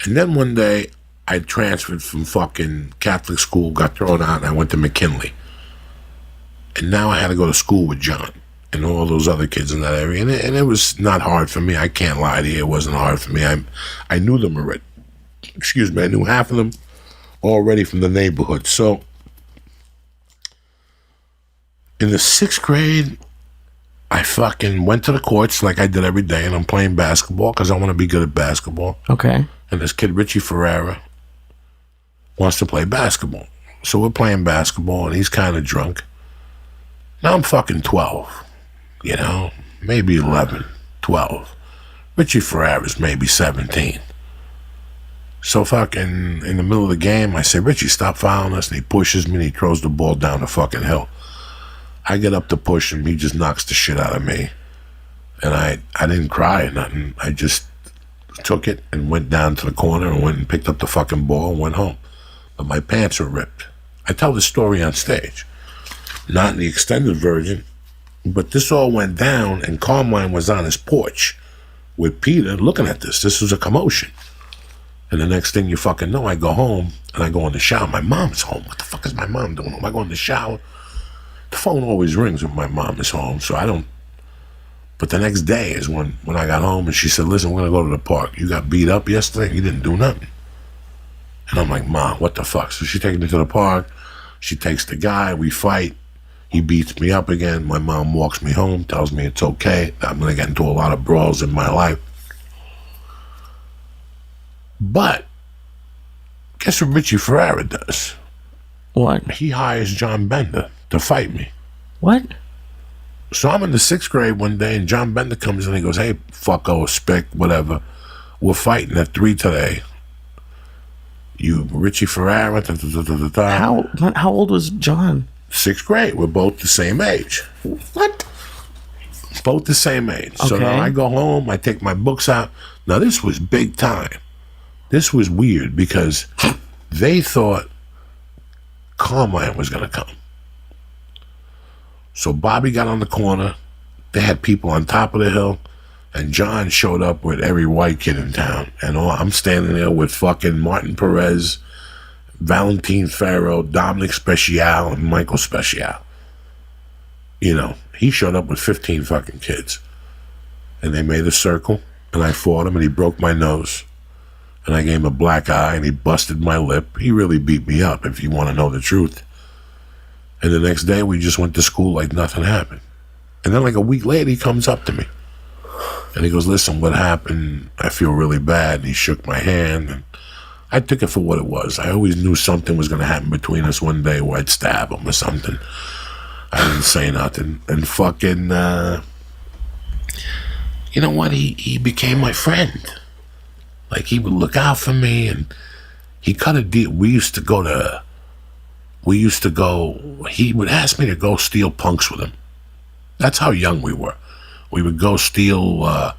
And then one day, I transferred from fucking Catholic school, got thrown out, and I went to McKinley. And now I had to go to school with John and all those other kids in that area. And it was not hard for me. I can't lie to you. It wasn't hard for me. I knew them already. Excuse me. I knew half of them already from the neighborhood. So in the 6th grade, I fucking went to the courts like I did every day, and I'm playing basketball because I want to be good at basketball. Okay. And this kid, Richie Ferreira, wants to play basketball. So we're playing basketball, and he's kind of drunk. Now I'm fucking 12, you know, maybe 11, 12. Richie Ferreira's maybe 17. So fucking in the middle of the game, I say, Richie, stop fouling us. And he pushes me and he throws the ball down the fucking hill. I get up to push him. He just knocks the shit out of me. And I didn't cry or nothing. I just took it and went down to the corner and went and picked up the fucking ball and went home. But my pants were ripped. I tell the story on stage. Not in the extended version, but this all went down, and Carmine was on his porch with Peter looking at this. This was a commotion. And the next thing you fucking know, I go home, and I go in the shower. My mom's home. What the fuck is my mom doing home? I go in the shower. The phone always rings when my mom is home, so I don't. But the next day is when I got home, and she said, listen, we're going to go to the park. You got beat up yesterday? You didn't do nothing. And I'm like, Mom, what the fuck? So she takes me to the park. She takes the guy. We fight. He beats me up again. My mom walks me home, tells me it's okay. I'm going to get into a lot of brawls in my life. But guess what Richie Ferreira does? What? He hires John Bender to fight me. What? So I'm in the 6th grade one day, and John Bender comes in and he goes, hey, fucko, spick, whatever. We're fighting at 3 today. You, Richie Ferreira, How old was John? 6th grade. We're both the same age. What? Both the same age. Okay. So now I go home, I take my books out. Now this was big time. This was weird because they thought Carmine was going to come. So Bobby got on the corner. They had people on top of the hill. And John showed up with every white kid in town. And I'm standing there with fucking Martin Perez, Valentin Farrow, Dominic Special, and Michael Special. You know, he showed up with 15 fucking kids. And they made a circle, and I fought him, and he broke my nose. And I gave him a black eye, and he busted my lip. He really beat me up, if you want to know the truth. And the next day, we just went to school like nothing happened. And then like a week later, he comes up to me. And he goes, listen, what happened? I feel really bad. And he shook my hand, and I took it for what it was. I always knew something was going to happen between us one day where I'd stab him or something. I didn't say nothing. And fucking, you know what? He became my friend. Like, he would look out for me, and he cut a deal. He would ask me to go steal punks with him. That's how young we were. We would go steal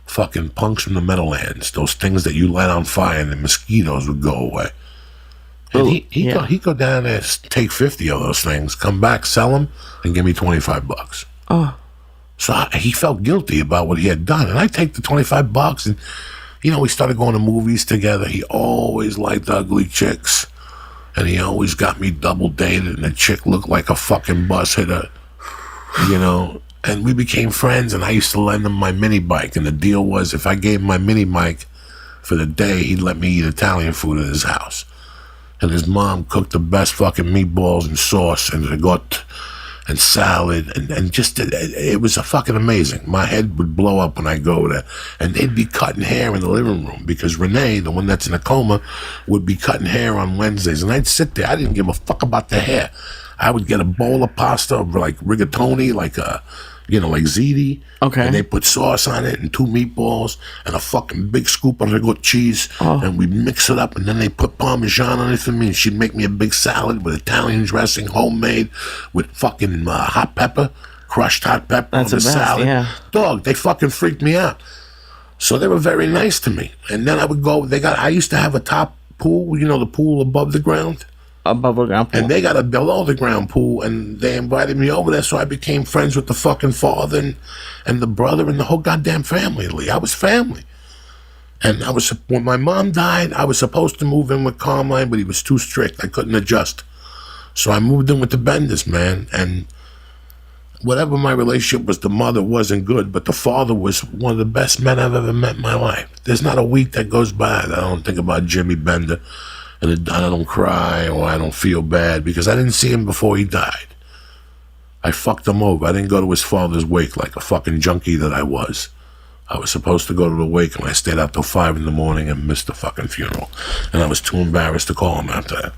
fucking punks from the Meadowlands, those things that you light on fire and the mosquitoes would go away. And he'd go down there, take 50 of those things, come back, sell them, and give me $25. Oh. So he felt guilty about what he had done. And I take the $25 and, you know, we started going to movies together. He always liked ugly chicks. And he always got me double dated, and the chick looked like a fucking bus hitter, you know. And we became friends, and I used to lend him my mini bike. And the deal was, if I gave him my mini bike for the day, he'd let me eat Italian food at his house. And his mom cooked the best fucking meatballs and sauce and ricotta and salad. And just, it was a fucking amazing. My head would blow up when I go there. And they'd be cutting hair in the living room because Renee, the one that's in a coma, would be cutting hair on Wednesdays. And I'd sit there. I didn't give a fuck about the hair. I would get a bowl of pasta, like rigatoni, like ziti. Okay. And they put sauce on it and 2 meatballs and a fucking big scoop of ricotta cheese. Oh. And we'd mix it up, and then they put Parmesan on it for me, and she'd make me a big salad with Italian dressing, homemade, with fucking hot pepper, crushed hot pepper on the salad. Yeah. Dog, they fucking freaked me out. So they were very nice to me. And then I would go, I used to have a top pool, you know, the pool above the ground. Above the ground pool. And they got a below the ground pool, and they invited me over there, so I became friends with the fucking father and the brother and the whole goddamn family, Lee. I was family. And when my mom died, I was supposed to move in with Carmine, but he was too strict. I couldn't adjust. So I moved in with the Benders, man. And whatever my relationship was, the mother wasn't good, but the father was one of the best men I've ever met in my life. There's not a week that goes by that I don't think about Jimmy Bender, and I don't cry or I don't feel bad because I didn't see him before he died. I fucked him over. I didn't go to his father's wake like a fucking junkie that I was. I was supposed to go to the wake, and I stayed out till 5 in the morning and missed the fucking funeral. And I was too embarrassed to call him after that.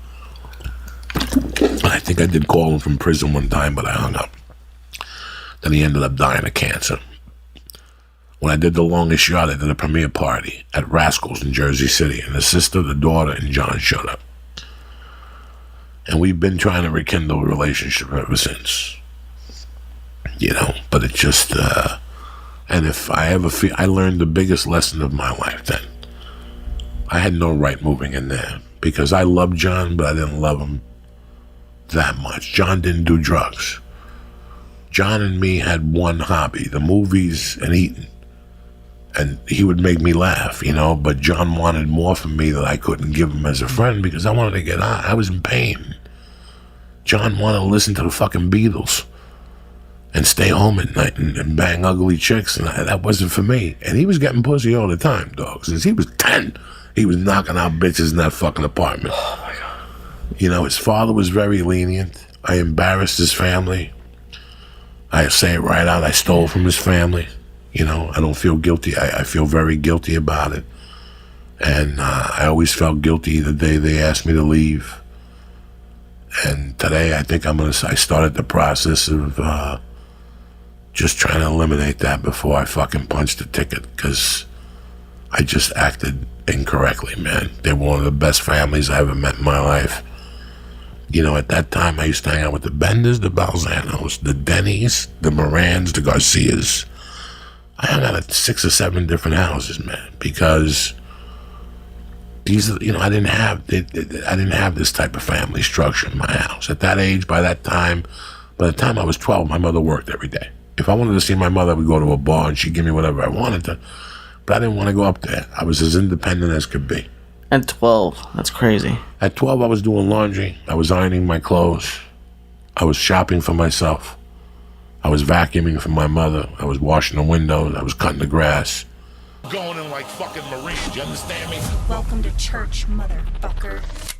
I think I did call him from prison one time, but I hung up. Then he ended up dying of cancer. When I did the longest shot, I did a premiere party at Rascals in Jersey City, and the sister, the daughter, and John showed up. And we've been trying to rekindle a relationship ever since. You know, but it just... And if I ever feel, I learned the biggest lesson of my life then. I had no right moving in there because I loved John, but I didn't love him that much. John didn't do drugs. John and me had one hobby, the movies and eating. And he would make me laugh, you know, but John wanted more from me that I couldn't give him as a friend because I wanted to get out. I was in pain. John wanted to listen to the fucking Beatles and stay home at night and bang ugly chicks, and that wasn't for me. And he was getting pussy all the time, dog. Since he was 10, he was knocking out bitches in that fucking apartment. Oh, my God. You know, his father was very lenient. I embarrassed his family. I say it right out, I stole from his family. You know, I don't feel guilty. I feel very guilty about it. And I always felt guilty the day they asked me to leave. And today, I think I started the process of... just trying to eliminate that before I fucking punched the ticket because I just acted incorrectly, man. They were one of the best families I ever met in my life. You know, at that time, I used to hang out with the Benders, the Balzanos, the Denny's, the Morans, the Garcias. I hung out at 6 or 7 different houses, man, because these, you know, I didn't have this type of family structure in my house. At that age, by the time I was 12, my mother worked every day. If I wanted to see my mother, I would go to a bar and she'd give me whatever I wanted to. But I didn't want to go up there. I was as independent as could be. At 12, that's crazy. At 12, I was doing laundry. I was ironing my clothes. I was shopping for myself. I was vacuuming for my mother. I was washing the windows. I was cutting the grass. Going in like fucking Marines, you understand me? Welcome to church, motherfucker.